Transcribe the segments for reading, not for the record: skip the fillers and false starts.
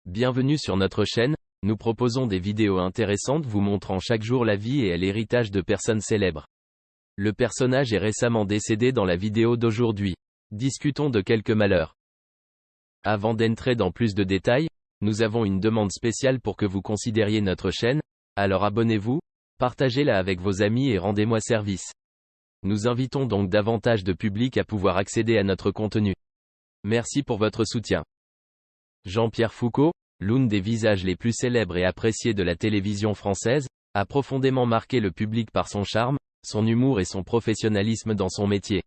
Bienvenue sur notre chaîne, nous proposons des vidéos intéressantes vous montrant chaque jour la vie et l'héritage de personnes célèbres. Le personnage est récemment décédé dans la vidéo d'aujourd'hui. Discutons de quelques malheurs. Avant d'entrer dans plus de détails, nous avons une demande spéciale pour que vous considériez notre chaîne, alors abonnez-vous, partagez-la avec vos amis et rendez-moi service. Nous invitons donc davantage de public à pouvoir accéder à notre contenu. Merci pour votre soutien. Jean-Pierre Foucault, l'un des visages les plus célèbres et appréciés de la télévision française, a profondément marqué le public par son charme, son humour et son professionnalisme dans son métier.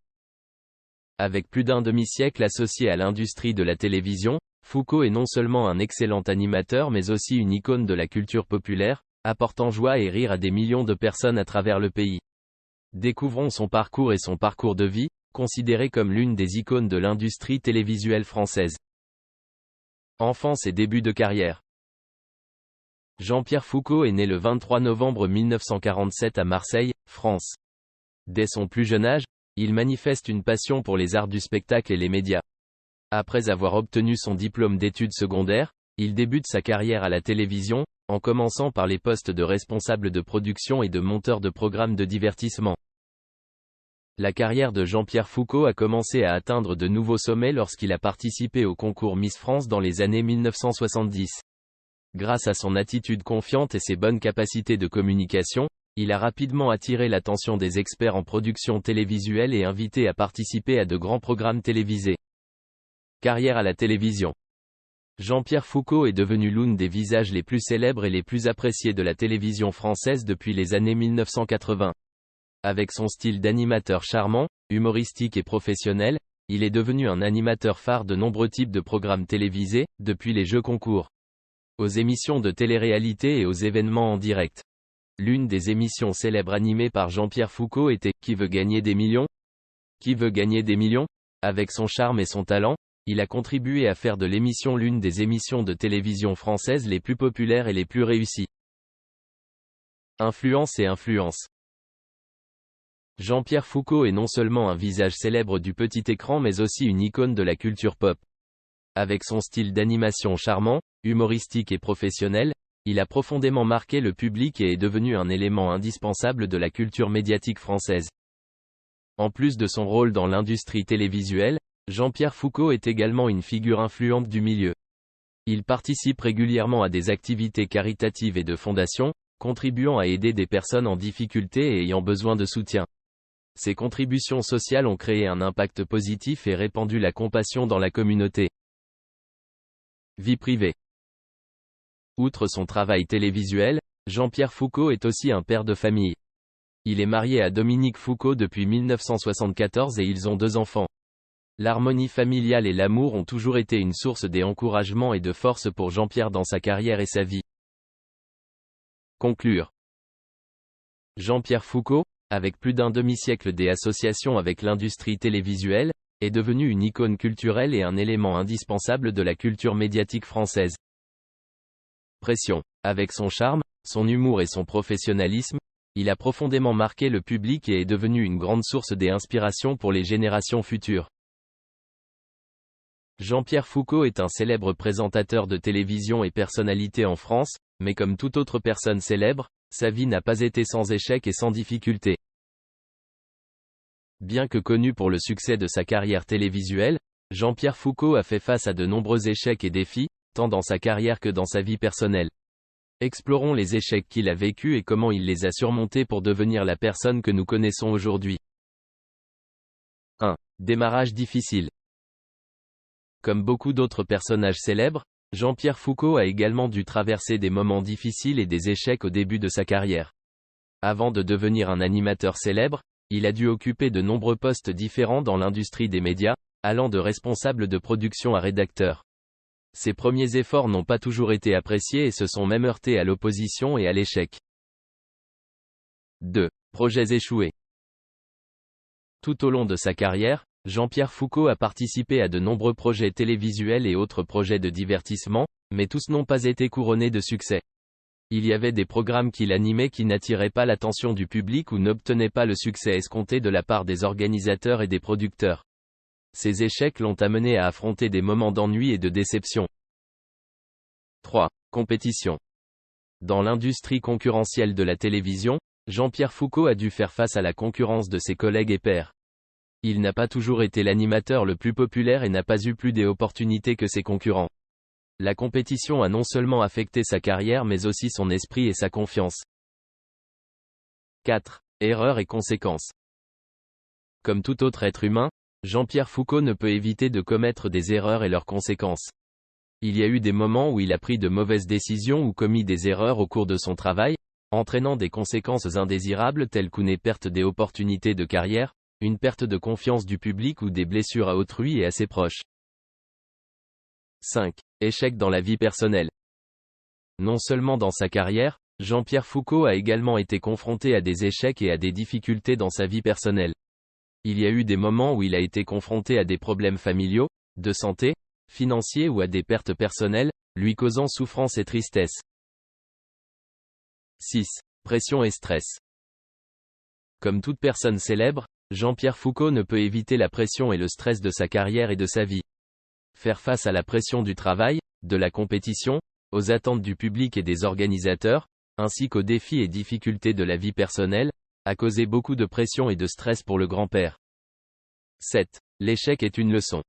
Avec plus d'un demi-siècle associé à l'industrie de la télévision, Foucault est non seulement un excellent animateur mais aussi une icône de la culture populaire, apportant joie et rire à des millions de personnes à travers le pays. Découvrons son parcours et son parcours de vie, considéré comme l'une des icônes de l'industrie télévisuelle française. Enfance et début de carrière. Jean-Pierre Foucault est né le 23 novembre 1947 à Marseille, France. Dès son plus jeune âge, il manifeste une passion pour les arts du spectacle et les médias. Après avoir obtenu son diplôme d'études secondaires, il débute sa carrière à la télévision, en commençant par les postes de responsable de production et de monteur de programmes de divertissement. La carrière de Jean-Pierre Foucault a commencé à atteindre de nouveaux sommets lorsqu'il a participé au concours Miss France dans les années 1970. Grâce à son attitude confiante et ses bonnes capacités de communication, il a rapidement attiré l'attention des experts en production télévisuelle et invité à participer à de grands programmes télévisés. Carrière à la télévision. Jean-Pierre Foucault est devenu l'un des visages les plus célèbres et les plus appréciés de la télévision française depuis les années 1980. Avec son style d'animateur charmant, humoristique et professionnel, il est devenu un animateur phare de nombreux types de programmes télévisés, depuis les jeux concours, aux émissions de télé-réalité et aux événements en direct. L'une des émissions célèbres animées par Jean-Pierre Foucault était « Qui veut gagner des millions ? Qui veut gagner des millions ?» Avec son charme et son talent, il a contribué à faire de l'émission l'une des émissions de télévision françaises les plus populaires et les plus réussies. Influence et influence. Jean-Pierre Foucault est non seulement un visage célèbre du petit écran mais aussi une icône de la culture pop. Avec son style d'animation charmant, humoristique et professionnel, il a profondément marqué le public et est devenu un élément indispensable de la culture médiatique française. En plus de son rôle dans l'industrie télévisuelle, Jean-Pierre Foucault est également une figure influente du milieu. Il participe régulièrement à des activités caritatives et de fondation, contribuant à aider des personnes en difficulté et ayant besoin de soutien. Ses contributions sociales ont créé un impact positif et répandu la compassion dans la communauté. Vie privée. Outre son travail télévisuel, Jean-Pierre Foucault est aussi un père de famille. Il est marié à Dominique Foucault depuis 1974 et ils ont 2 enfants. L'harmonie familiale et l'amour ont toujours été une source d'encouragement et de force pour Jean-Pierre dans sa carrière et sa vie. Conclure. Jean-Pierre Foucault, avec plus d'un demi-siècle d'association avec l'industrie télévisuelle, est devenu une icône culturelle et un élément indispensable de la culture médiatique française. Pression. Avec son charme, son humour et son professionnalisme, il a profondément marqué le public et est devenu une grande source d'inspiration pour les générations futures. Jean-Pierre Foucault est un célèbre présentateur de télévision et personnalité en France, mais comme toute autre personne célèbre, sa vie n'a pas été sans échecs et sans difficultés. Bien que connu pour le succès de sa carrière télévisuelle, Jean-Pierre Foucault a fait face à de nombreux échecs et défis, tant dans sa carrière que dans sa vie personnelle. Explorons les échecs qu'il a vécus et comment il les a surmontés pour devenir la personne que nous connaissons aujourd'hui. 1. Démarrage difficile. Comme beaucoup d'autres personnages célèbres, Jean-Pierre Foucault a également dû traverser des moments difficiles et des échecs au début de sa carrière. Avant de devenir un animateur célèbre, il a dû occuper de nombreux postes différents dans l'industrie des médias, allant de responsable de production à rédacteur. Ses premiers efforts n'ont pas toujours été appréciés et se sont même heurtés à l'opposition et à l'échec. 2. Projets échoués. Tout au long de sa carrière, Jean-Pierre Foucault a participé à de nombreux projets télévisuels et autres projets de divertissement, mais tous n'ont pas été couronnés de succès. Il y avait des programmes qu'il animait qui n'attiraient pas l'attention du public ou n'obtenaient pas le succès escompté de la part des organisateurs et des producteurs. Ces échecs l'ont amené à affronter des moments d'ennui et de déception. 3. Compétition. Dans l'industrie concurrentielle de la télévision, Jean-Pierre Foucault a dû faire face à la concurrence de ses collègues et pairs. Il n'a pas toujours été l'animateur le plus populaire et n'a pas eu plus d'opportunités que ses concurrents. La compétition a non seulement affecté sa carrière mais aussi son esprit et sa confiance. 4. Erreurs et conséquences. Comme tout autre être humain, Jean-Pierre Foucault ne peut éviter de commettre des erreurs et leurs conséquences. Il y a eu des moments où il a pris de mauvaises décisions ou commis des erreurs au cours de son travail, entraînant des conséquences indésirables telles qu'une perte d'opportunités de carrière, une perte de confiance du public ou des blessures à autrui et à ses proches. 5. Échec dans la vie personnelle. Non seulement dans sa carrière, Jean-Pierre Foucault a également été confronté à des échecs et à des difficultés dans sa vie personnelle. Il y a eu des moments où il a été confronté à des problèmes familiaux, de santé, financiers ou à des pertes personnelles, lui causant souffrance et tristesse. 6. Pression et stress. Comme toute personne célèbre, Jean-Pierre Foucault ne peut éviter la pression et le stress de sa carrière et de sa vie. Faire face à la pression du travail, de la compétition, aux attentes du public et des organisateurs, ainsi qu'aux défis et difficultés de la vie personnelle, a causé beaucoup de pression et de stress pour le grand-père. 7. L'échec est une leçon.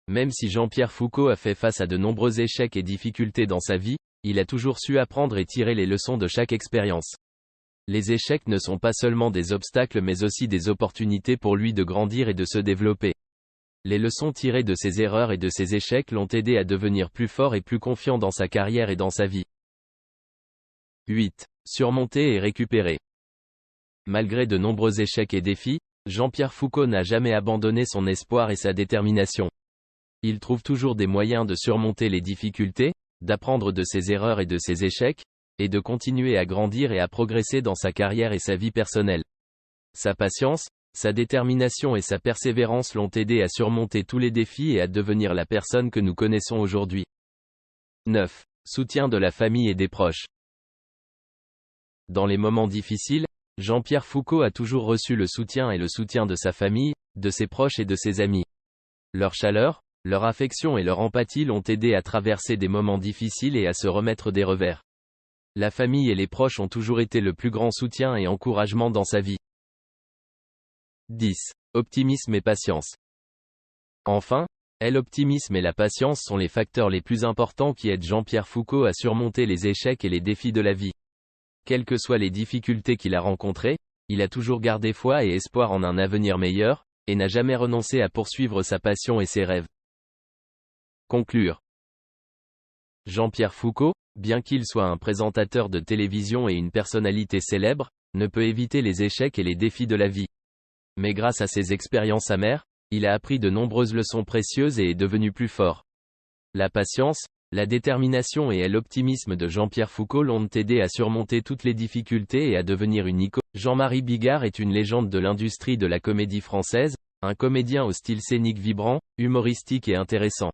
Même si Jean-Pierre Foucault a fait face à de nombreux échecs et difficultés dans sa vie, il a toujours su apprendre et tirer les leçons de chaque expérience. Les échecs ne sont pas seulement des obstacles mais aussi des opportunités pour lui de grandir et de se développer. Les leçons tirées de ses erreurs et de ses échecs l'ont aidé à devenir plus fort et plus confiant dans sa carrière et dans sa vie. 8. Surmonter et récupérer. Malgré de nombreux échecs et défis, Jean-Pierre Foucault n'a jamais abandonné son espoir et sa détermination. Il trouve toujours des moyens de surmonter les difficultés, d'apprendre de ses erreurs et de ses échecs, et de continuer à grandir et à progresser dans sa carrière et sa vie personnelle. Sa patience, sa détermination et sa persévérance l'ont aidé à surmonter tous les défis et à devenir la personne que nous connaissons aujourd'hui. 9. Soutien de la famille et des proches. Dans les moments difficiles, Jean-Pierre Foucault a toujours reçu le soutien de sa famille, de ses proches et de ses amis. Leur chaleur, leur affection et leur empathie l'ont aidé à traverser des moments difficiles et à se remettre des revers. La famille et les proches ont toujours été le plus grand soutien et encouragement dans sa vie. 10. Optimisme et patience. Enfin, l'optimisme et la patience sont les facteurs les plus importants qui aident Jean-Pierre Foucault à surmonter les échecs et les défis de la vie. Quelles que soient les difficultés qu'il a rencontrées, il a toujours gardé foi et espoir en un avenir meilleur, et n'a jamais renoncé à poursuivre sa passion et ses rêves. Conclure. Jean-Pierre Foucault, bien qu'il soit un présentateur de télévision et une personnalité célèbre, ne peut éviter les échecs et les défis de la vie. Mais grâce à ses expériences amères, il a appris de nombreuses leçons précieuses et est devenu plus fort. La patience, la détermination et l'optimisme de Jean-Pierre Foucault l'ont aidé à surmonter toutes les difficultés et à devenir une icône. Jean-Marie Bigard est une légende de l'industrie de la comédie française, un comédien au style scénique vibrant, humoristique et intéressant.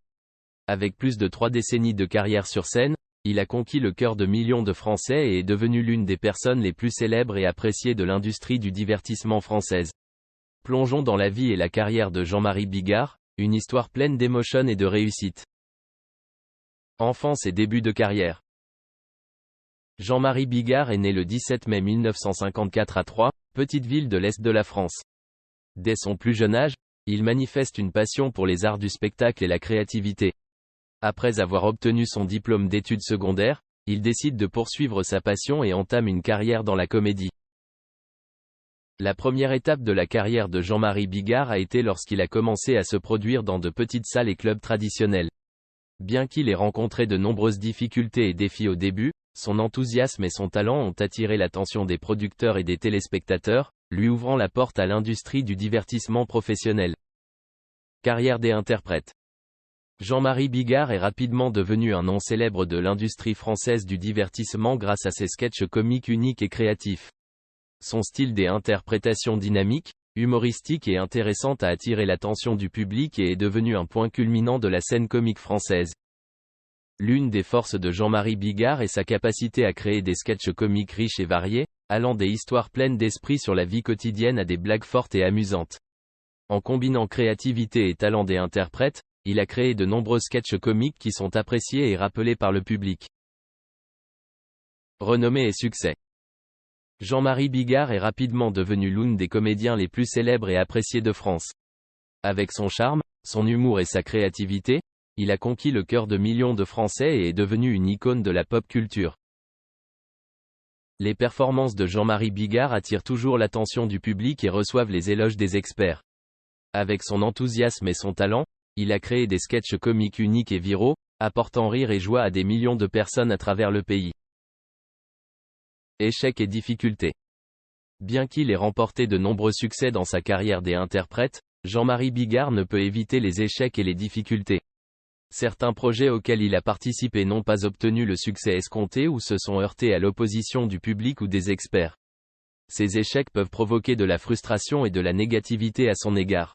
Avec plus de 3 décennies de carrière sur scène, il a conquis le cœur de millions de Français et est devenu l'une des personnes les plus célèbres et appréciées de l'industrie du divertissement française. Plongeons dans la vie et la carrière de Jean-Marie Bigard, une histoire pleine d'émotions et de réussite. Enfance et début de carrière. Jean-Marie Bigard est né le 17 mai 1954 à Troyes, petite ville de l'Est de la France. Dès son plus jeune âge, il manifeste une passion pour les arts du spectacle et la créativité. Après avoir obtenu son diplôme d'études secondaires, il décide de poursuivre sa passion et entame une carrière dans la comédie. La première étape de la carrière de Jean-Marie Bigard a été lorsqu'il a commencé à se produire dans de petites salles et clubs traditionnels. Bien qu'il ait rencontré de nombreuses difficultés et défis au début, son enthousiasme et son talent ont attiré l'attention des producteurs et des téléspectateurs, lui ouvrant la porte à l'industrie du divertissement professionnel. Carrière des interprètes. Jean-Marie Bigard est rapidement devenu un nom célèbre de l'industrie française du divertissement grâce à ses sketchs comiques uniques et créatifs. Son style des interprétations dynamiques, humoristiques et intéressantes a attiré l'attention du public et est devenu un point culminant de la scène comique française. L'une des forces de Jean-Marie Bigard est sa capacité à créer des sketchs comiques riches et variés, allant des histoires pleines d'esprit sur la vie quotidienne à des blagues fortes et amusantes. En combinant créativité et talent des interprètes, il a créé de nombreux sketchs comiques qui sont appréciés et rappelés par le public. Renommée et succès. Jean-Marie Bigard est rapidement devenu l'un des comédiens les plus célèbres et appréciés de France. Avec son charme, son humour et sa créativité, il a conquis le cœur de millions de Français et est devenu une icône de la pop culture. Les performances de Jean-Marie Bigard attirent toujours l'attention du public et reçoivent les éloges des experts. Avec son enthousiasme et son talent, il a créé des sketchs comiques uniques et viraux, apportant rire et joie à des millions de personnes à travers le pays. Échecs et difficultés. Bien qu'il ait remporté de nombreux succès dans sa carrière d'interprète, Jean-Marie Bigard ne peut éviter les échecs et les difficultés. Certains projets auxquels il a participé n'ont pas obtenu le succès escompté ou se sont heurtés à l'opposition du public ou des experts. Ces échecs peuvent provoquer de la frustration et de la négativité à son égard.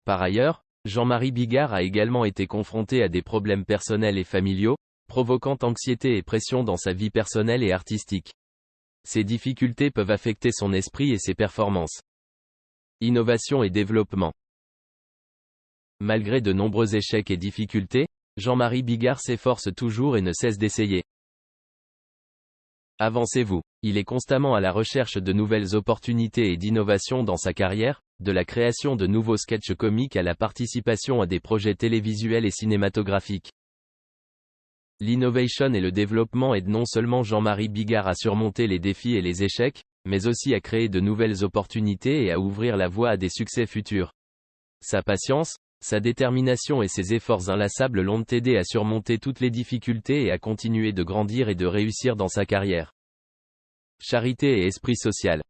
Par ailleurs, Jean-Marie Bigard a également été confronté à des problèmes personnels et familiaux, provoquant anxiété et pression dans sa vie personnelle et artistique. Ces difficultés peuvent affecter son esprit et ses performances. Innovation et développement. Malgré de nombreux échecs et difficultés, Jean-Marie Bigard s'efforce toujours et ne cesse d'essayer. Avancez-vous. Il est constamment à la recherche de nouvelles opportunités et d'innovation dans sa carrière, de la création de nouveaux sketchs comiques à la participation à des projets télévisuels et cinématographiques. L'innovation et le développement aident non seulement Jean-Marie Bigard à surmonter les défis et les échecs, mais aussi à créer de nouvelles opportunités et à ouvrir la voie à des succès futurs. Sa patience, sa détermination et ses efforts inlassables l'ont aidé à surmonter toutes les difficultés et à continuer de grandir et de réussir dans sa carrière. Charité et esprit social.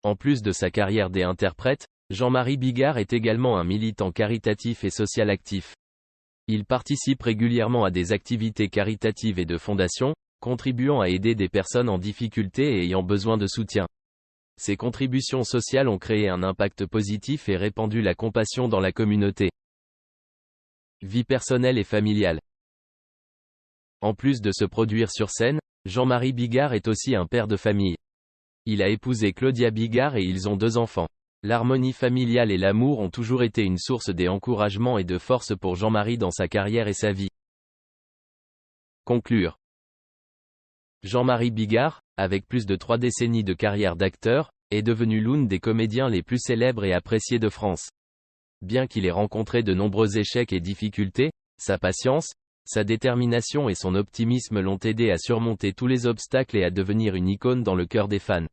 En plus de sa carrière d'interprète, Jean-Marie Bigard est également un militant caritatif et social actif. Il participe régulièrement à des activités caritatives et de fondations, contribuant à aider des personnes en difficulté et ayant besoin de soutien. Ces contributions sociales ont créé un impact positif et répandu la compassion dans la communauté. Vie personnelle et familiale. En plus de se produire sur scène, Jean-Marie Bigard est aussi un père de famille. Il a épousé Claudia Bigard et ils ont 2 enfants. L'harmonie familiale et l'amour ont toujours été une source d'encouragement et de force pour Jean-Marie dans sa carrière et sa vie. Conclure. Jean-Marie Bigard, avec plus de 3 décennies de carrière d'acteur, est devenu l'un des comédiens les plus célèbres et appréciés de France. Bien qu'il ait rencontré de nombreux échecs et difficultés, sa patience, sa détermination et son optimisme l'ont aidé à surmonter tous les obstacles et à devenir une icône dans le cœur des fans.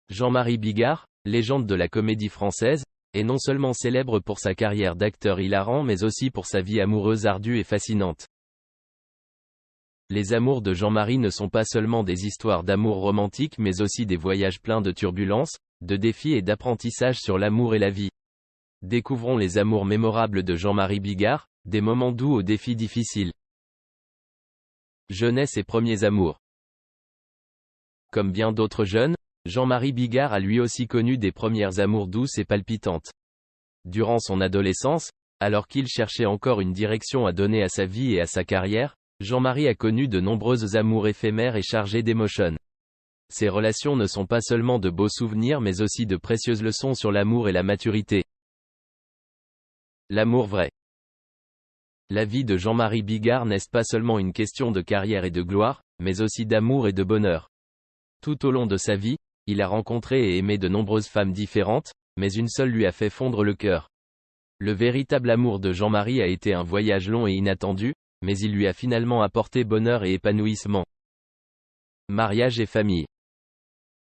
Jean-Marie Bigard, légende de la comédie française, est non seulement célèbre pour sa carrière d'acteur hilarant mais aussi pour sa vie amoureuse ardue et fascinante. Les amours de Jean-Marie ne sont pas seulement des histoires d'amour romantique mais aussi des voyages pleins de turbulences, de défis et d'apprentissage sur l'amour et la vie. Découvrons les amours mémorables de Jean-Marie Bigard, des moments doux aux défis difficiles. Jeunesse et premiers amours. Comme bien d'autres jeunes, Jean-Marie Bigard a lui aussi connu des premières amours douces et palpitantes. Durant son adolescence, alors qu'il cherchait encore une direction à donner à sa vie et à sa carrière, Jean-Marie a connu de nombreuses amours éphémères et chargées d'émotions. Ces relations ne sont pas seulement de beaux souvenirs mais aussi de précieuses leçons sur l'amour et la maturité. L'amour vrai. La vie de Jean-Marie Bigard n'est pas seulement une question de carrière et de gloire, mais aussi d'amour et de bonheur. Tout au long de sa vie, il a rencontré et aimé de nombreuses femmes différentes, mais une seule lui a fait fondre le cœur. Le véritable amour de Jean-Marie a été un voyage long et inattendu, mais il lui a finalement apporté bonheur et épanouissement. Mariage et famille.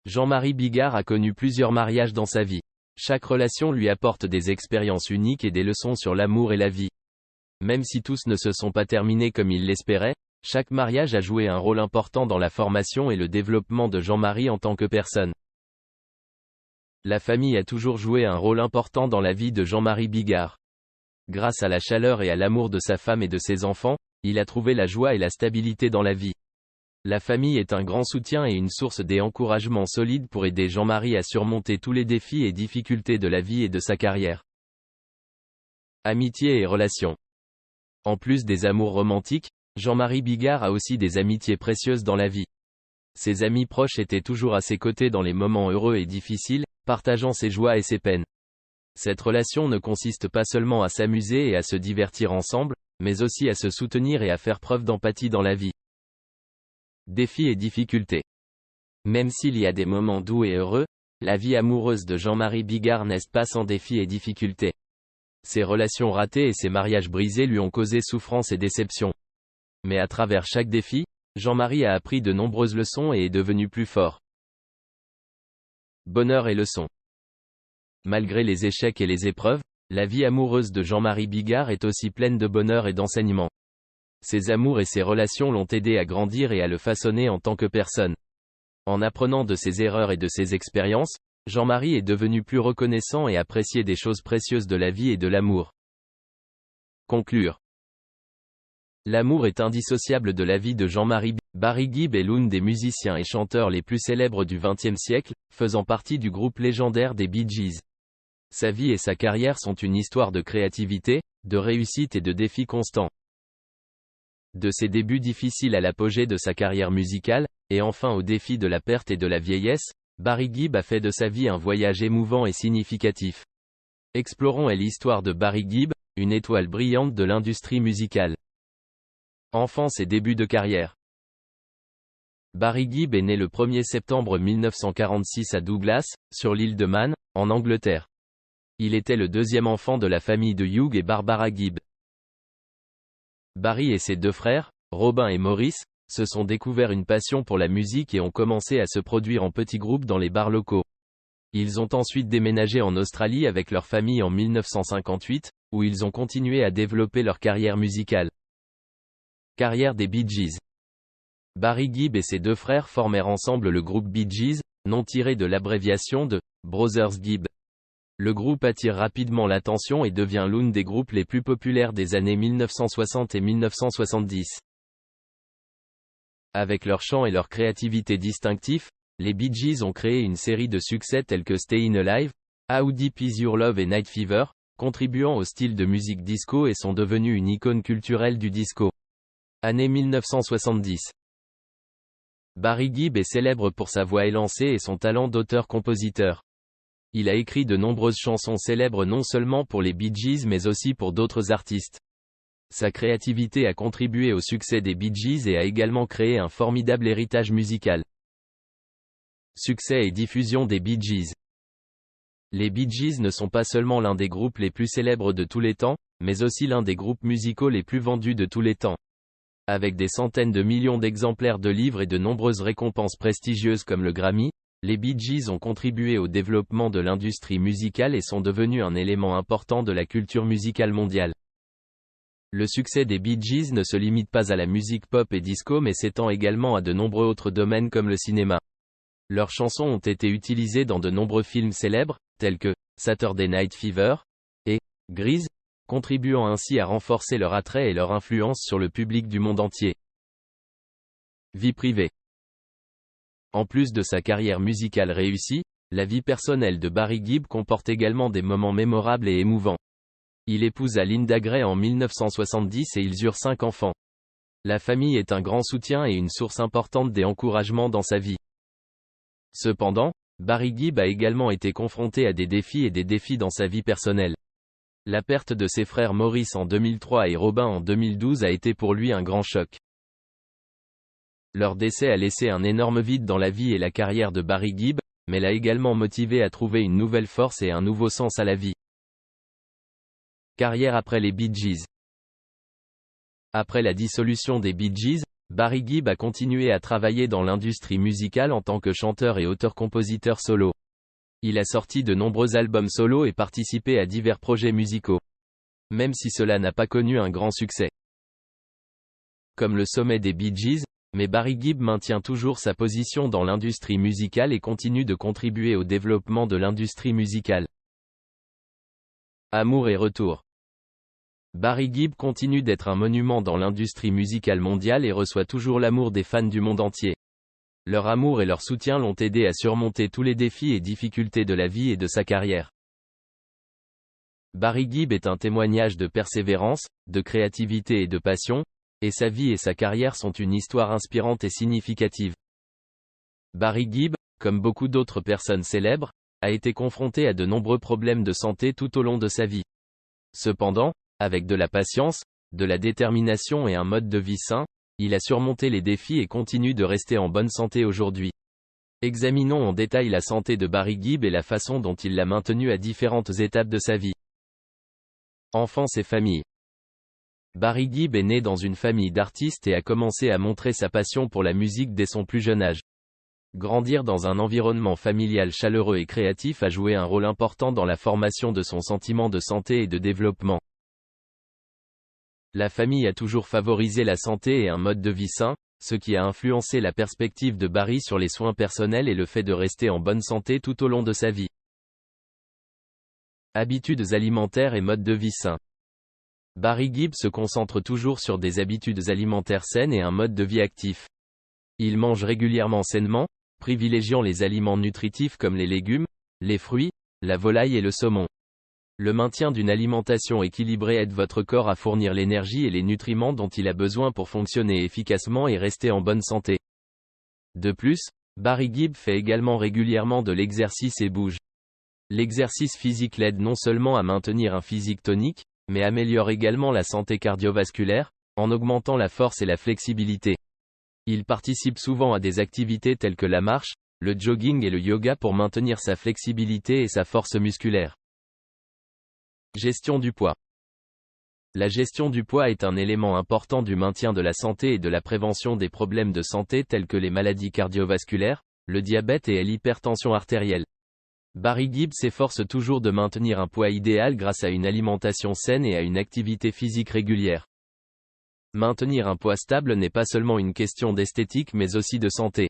Jean-Marie Bigard a connu plusieurs mariages dans sa vie. Chaque relation lui apporte des expériences uniques et des leçons sur l'amour et la vie. Même si tous ne se sont pas terminés comme il l'espérait, chaque mariage a joué un rôle important dans la formation et le développement de Jean-Marie en tant que personne. La famille a toujours joué un rôle important dans la vie de Jean-Marie Bigard. Grâce à la chaleur et à l'amour de sa femme et de ses enfants, il a trouvé la joie et la stabilité dans la vie. La famille est un grand soutien et une source d'encouragement solide pour aider Jean-Marie à surmonter tous les défis et difficultés de la vie et de sa carrière. Amitié et relations. En plus des amours romantiques, Jean-Marie Bigard a aussi des amitiés précieuses dans la vie. Ses amis proches étaient toujours à ses côtés dans les moments heureux et difficiles, partageant ses joies et ses peines. Cette relation ne consiste pas seulement à s'amuser et à se divertir ensemble, mais aussi à se soutenir et à faire preuve d'empathie dans la vie. Défis et difficultés. Même s'il y a des moments doux et heureux, la vie amoureuse de Jean-Marie Bigard n'est pas sans défis et difficultés. Ses relations ratées et ses mariages brisés lui ont causé souffrance et déception. Mais à travers chaque défi, Jean-Marie a appris de nombreuses leçons et est devenu plus fort. Bonheur et leçons. Malgré les échecs et les épreuves, la vie amoureuse de Jean-Marie Bigard est aussi pleine de bonheur et d'enseignements. Ses amours et ses relations l'ont aidé à grandir et à le façonner en tant que personne. En apprenant de ses erreurs et de ses expériences, Jean-Marie est devenu plus reconnaissant et apprécié des choses précieuses de la vie et de l'amour. Conclure. L'amour est indissociable de la vie de Jean-Marie Bigard. Barry Gibb est l'un des musiciens et chanteurs les plus célèbres du XXe siècle, faisant partie du groupe légendaire des Bee Gees. Sa vie et sa carrière sont une histoire de créativité, de réussite et de défis constants. De ses débuts difficiles à l'apogée de sa carrière musicale, et enfin au défi de la perte et de la vieillesse, Barry Gibb a fait de sa vie un voyage émouvant et significatif. Explorons l'histoire de Barry Gibb, une étoile brillante de l'industrie musicale. Enfance et début de carrière. Barry Gibb est né le 1er septembre 1946 à Douglas, sur l'île de Man, en Angleterre. Il était le deuxième enfant de la famille de Hugh et Barbara Gibb. Barry et ses deux frères, Robin et Maurice, se sont découverts une passion pour la musique et ont commencé à se produire en petits groupes dans les bars locaux. Ils ont ensuite déménagé en Australie avec leur famille en 1958, où ils ont continué à développer leur carrière musicale. Carrière des Bee Gees. Barry Gibb et ses deux frères formèrent ensemble le groupe Bee Gees, nom tiré de l'abréviation de Brothers Gibb. Le groupe attire rapidement l'attention et devient l'un des groupes les plus populaires des années 1960 et 1970. Avec leur chant et leur créativité distinctifs, les Bee Gees ont créé une série de succès tels que Stayin' Alive, How Deep Is Your Love et Night Fever, contribuant au style de musique disco et sont devenus une icône culturelle du disco. Année 1970. Barry Gibb est célèbre pour sa voix élancée et son talent d'auteur-compositeur. Il a écrit de nombreuses chansons célèbres non seulement pour les Bee Gees mais aussi pour d'autres artistes. Sa créativité a contribué au succès des Bee Gees et a également créé un formidable héritage musical. Succès et diffusion des Bee Gees. Les Bee Gees ne sont pas seulement l'un des groupes les plus célèbres de tous les temps, mais aussi l'un des groupes musicaux les plus vendus de tous les temps. Avec des centaines de millions d'exemplaires de livres et de nombreuses récompenses prestigieuses comme le Grammy, les Bee Gees ont contribué au développement de l'industrie musicale et sont devenus un élément important de la culture musicale mondiale. Le succès des Bee Gees ne se limite pas à la musique pop et disco mais s'étend également à de nombreux autres domaines comme le cinéma. Leurs chansons ont été utilisées dans de nombreux films célèbres, tels que Saturday Night Fever et Grease, contribuant ainsi à renforcer leur attrait et leur influence sur le public du monde entier. Vie privée. En plus de sa carrière musicale réussie, la vie personnelle de Barry Gibb comporte également des moments mémorables et émouvants. Il épousa Linda Gray en 1970 et ils eurent 5 enfants. La famille est un grand soutien et une source importante des encouragements dans sa vie. Cependant, Barry Gibb a également été confronté à des défis dans sa vie personnelle. La perte de ses frères Maurice en 2003 et Robin en 2012 a été pour lui un grand choc. Leur décès a laissé un énorme vide dans la vie et la carrière de Barry Gibb, mais l'a également motivé à trouver une nouvelle force et un nouveau sens à la vie. Carrière après les Bee Gees. Après la dissolution des Bee Gees, Barry Gibb a continué à travailler dans l'industrie musicale en tant que chanteur et auteur-compositeur solo. Il a sorti de nombreux albums solo et participé à divers projets musicaux. Même si cela n'a pas connu un grand succès. Comme le sommet des Bee Gees, mais Barry Gibb maintient toujours sa position dans l'industrie musicale et continue de contribuer au développement de l'industrie musicale. Amour et retour. Barry Gibb continue d'être un monument dans l'industrie musicale mondiale et reçoit toujours l'amour des fans du monde entier. Leur amour et leur soutien l'ont aidé à surmonter tous les défis et difficultés de la vie et de sa carrière. Barry Gibb est un témoignage de persévérance, de créativité et de passion, et sa vie et sa carrière sont une histoire inspirante et significative. Barry Gibb, comme beaucoup d'autres personnes célèbres, a été confronté à de nombreux problèmes de santé tout au long de sa vie. Cependant, avec de la patience, de la détermination et un mode de vie sain, il a surmonté les défis et continue de rester en bonne santé aujourd'hui. Examinons en détail la santé de Barry Gibb et la façon dont il l'a maintenue à différentes étapes de sa vie. Enfance et famille. Barry Gibb est né dans une famille d'artistes et a commencé à montrer sa passion pour la musique dès son plus jeune âge. Grandir dans un environnement familial chaleureux et créatif a joué un rôle important dans la formation de son sentiment de santé et de développement. La famille a toujours favorisé la santé et un mode de vie sain, ce qui a influencé la perspective de Barry sur les soins personnels et le fait de rester en bonne santé tout au long de sa vie. Habitudes alimentaires et mode de vie sain. Barry Gibb se concentre toujours sur des habitudes alimentaires saines et un mode de vie actif. Il mange régulièrement sainement, privilégiant les aliments nutritifs comme les légumes, les fruits, la volaille et le saumon. Le maintien d'une alimentation équilibrée aide votre corps à fournir l'énergie et les nutriments dont il a besoin pour fonctionner efficacement et rester en bonne santé. De plus, Barry Gibb fait également régulièrement de l'exercice et bouge. L'exercice physique l'aide non seulement à maintenir un physique tonique, mais améliore également la santé cardiovasculaire, en augmentant la force et la flexibilité. Il participe souvent à des activités telles que la marche, le jogging et le yoga pour maintenir sa flexibilité et sa force musculaire. Gestion du poids. La gestion du poids est un élément important du maintien de la santé et de la prévention des problèmes de santé tels que les maladies cardiovasculaires, le diabète et l'hypertension artérielle. Barry Gibb s'efforce toujours de maintenir un poids idéal grâce à une alimentation saine et à une activité physique régulière. Maintenir un poids stable n'est pas seulement une question d'esthétique mais aussi de santé.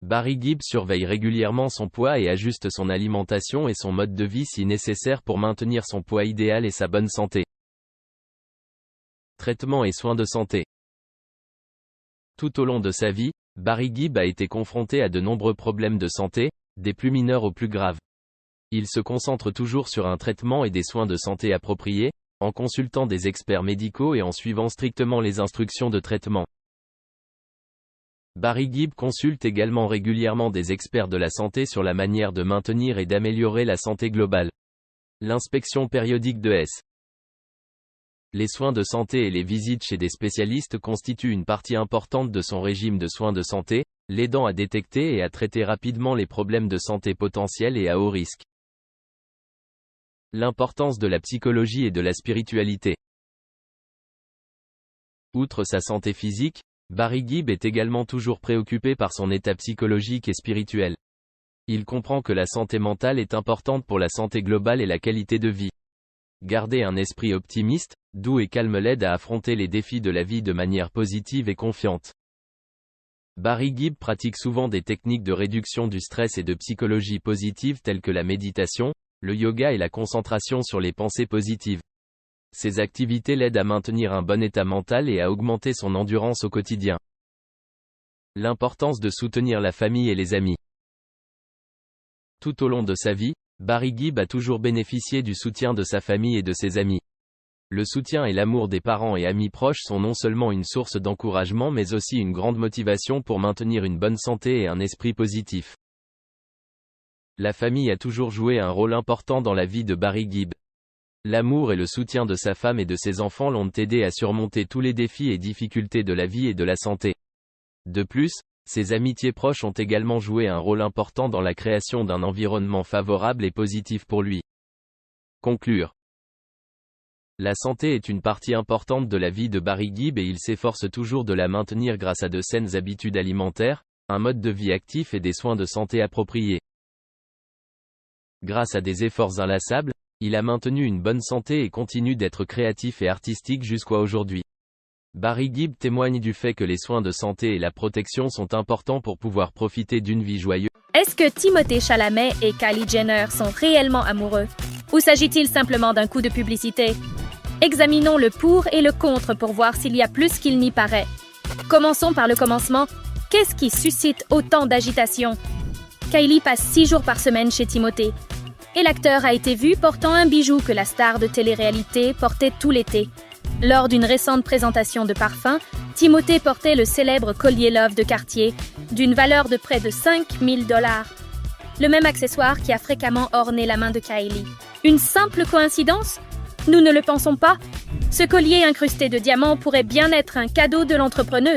Barry Gibb surveille régulièrement son poids et ajuste son alimentation et son mode de vie si nécessaire pour maintenir son poids idéal et sa bonne santé. Traitement et soins de santé. Tout au long de sa vie, Barry Gibb a été confronté à de nombreux problèmes de santé, des plus mineurs aux plus graves. Il se concentre toujours sur un traitement et des soins de santé appropriés, en consultant des experts médicaux et en suivant strictement les instructions de traitement. Barry Gibb consulte également régulièrement des experts de la santé sur la manière de maintenir et d'améliorer la santé globale. L'inspection périodique de S. Les soins de santé et les visites chez des spécialistes constituent une partie importante de son régime de soins de santé, l'aidant à détecter et à traiter rapidement les problèmes de santé potentiels et à haut risque. L'importance de la psychologie et de la spiritualité. Outre sa santé physique, Barry Gibb est également toujours préoccupé par son état psychologique et spirituel. Il comprend que la santé mentale est importante pour la santé globale et la qualité de vie. Garder un esprit optimiste, doux et calme l'aide à affronter les défis de la vie de manière positive et confiante. Barry Gibb pratique souvent des techniques de réduction du stress et de psychologie positive telles que la méditation, le yoga et la concentration sur les pensées positives. Ces activités l'aident à maintenir un bon état mental et à augmenter son endurance au quotidien. L'importance de soutenir la famille et les amis. Tout au long de sa vie, Barry Gibb a toujours bénéficié du soutien de sa famille et de ses amis. Le soutien et l'amour des parents et amis proches sont non seulement une source d'encouragement mais aussi une grande motivation pour maintenir une bonne santé et un esprit positif. La famille a toujours joué un rôle important dans la vie de Barry Gibb. L'amour et le soutien de sa femme et de ses enfants l'ont aidé à surmonter tous les défis et difficultés de la vie et de la santé. De plus, ses amitiés proches ont également joué un rôle important dans la création d'un environnement favorable et positif pour lui. Conclure. La santé est une partie importante de la vie de Barry Gibb et il s'efforce toujours de la maintenir grâce à de saines habitudes alimentaires, un mode de vie actif et des soins de santé appropriés. Grâce à des efforts inlassables, il a maintenu une bonne santé et continue d'être créatif et artistique jusqu'à aujourd'hui. Barry Gibb témoigne du fait que les soins de santé et la protection sont importants pour pouvoir profiter d'une vie joyeuse. Est-ce que Timothée Chalamet et Kylie Jenner sont réellement amoureux? Ou s'agit-il simplement d'un coup de publicité? Examinons le pour et le contre pour voir s'il y a plus qu'il n'y paraît. Commençons par le commencement. Qu'est-ce qui suscite autant d'agitation? Kylie passe 6 jours par semaine chez Timothée. Et l'acteur a été vu portant un bijou que la star de télé-réalité portait tout l'été. Lors d'une récente présentation de parfum, Timothée portait le célèbre collier Love de Cartier, d'une valeur de près de $5 000. le même accessoire qui a fréquemment orné la main de Kylie. Une simple coïncidence? Nous ne le pensons pas. Ce collier incrusté de diamants pourrait bien être un cadeau de l'entrepreneuse.